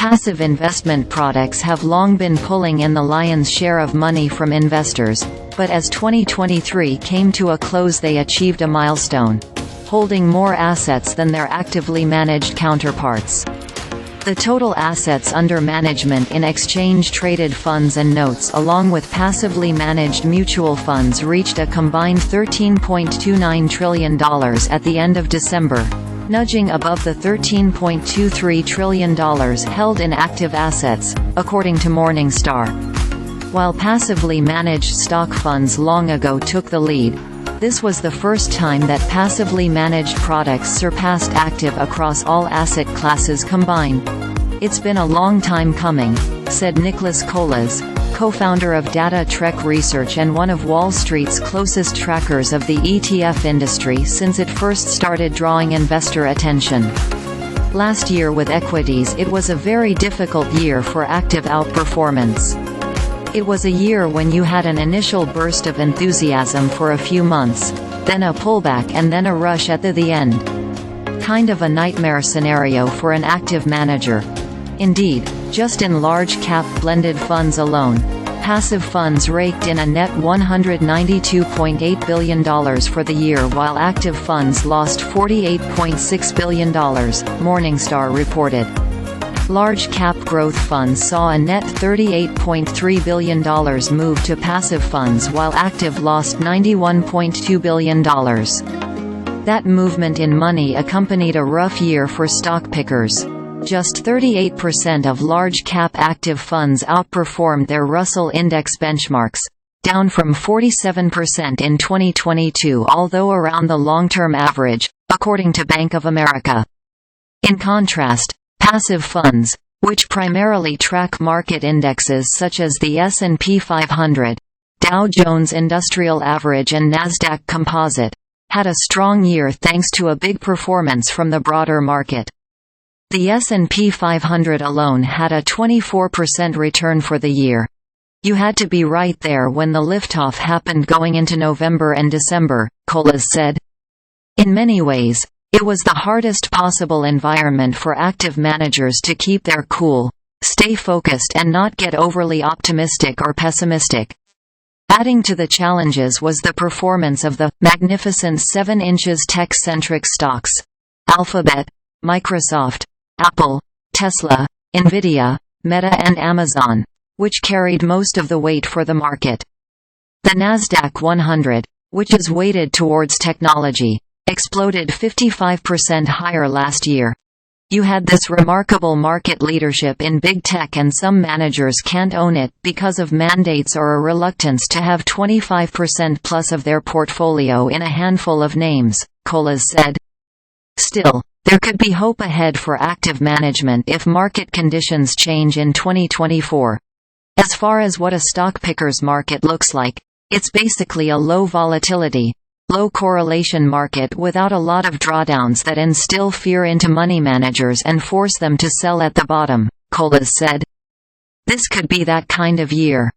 Passive investment products have long been pulling in the lion's share of money from investors, but as 2023 came to a close they achieved a milestone, holding more assets than their actively managed counterparts. The total assets under management in exchange-traded funds and notes along with passively managed mutual funds reached a combined $13.29 trillion at the end of December, nudging above the $13.23 trillion held in active assets, according to Morningstar. While passively managed stock funds long ago took the lead, this was the first time that passively managed products surpassed active across all asset classes combined. "It's been a long time coming," said Nicholas Colas, co-founder of Data Trek Research and one of Wall Street's closest trackers of the ETF industry since it first started drawing investor attention. Last year with equities it was a very difficult year for active outperformance. It was a year when you had an initial burst of enthusiasm for a few months, then a pullback and then a rush at the end. Kind of a nightmare scenario for an active manager. Indeed, just in large-cap blended funds alone, passive funds raked in a net $192.8 billion for the year while active funds lost $48.6 billion, Morningstar reported. Large-cap growth funds saw a net $38.3 billion move to passive funds while active lost $91.2 billion. That movement in money accompanied a rough year for stock pickers. Just 38% of large-cap active funds outperformed their Russell Index benchmarks, down from 47% in 2022 although around the long-term average, according to Bank of America. In contrast, passive funds, which primarily track market indexes such as the S&P 500, Dow Jones Industrial Average and Nasdaq Composite, had a strong year thanks to a big performance from the broader market. The S&P 500 alone had a 24% return for the year. "You had to be right there when the liftoff happened going into November and December," Colas said. In many ways, it was the hardest possible environment for active managers to keep their cool, stay focused and not get overly optimistic or pessimistic. Adding to the challenges was the performance of the Magnificent Seven inches tech-centric stocks: Alphabet, Microsoft, Apple, Tesla, Nvidia, Meta and Amazon, which carried most of the weight for the market. The Nasdaq 100, which is weighted towards technology, exploded 55% higher last year. You had this remarkable market leadership in big tech and some managers can't own it because of mandates or a reluctance to have 25% plus of their portfolio in a handful of names, Colas said. Still, there could be hope ahead for active management if market conditions change in 2024. As far as what a stock picker's market looks like, it's basically a low volatility, low correlation market without a lot of drawdowns that instill fear into money managers and force them to sell at the bottom, Colas said. This could be that kind of year.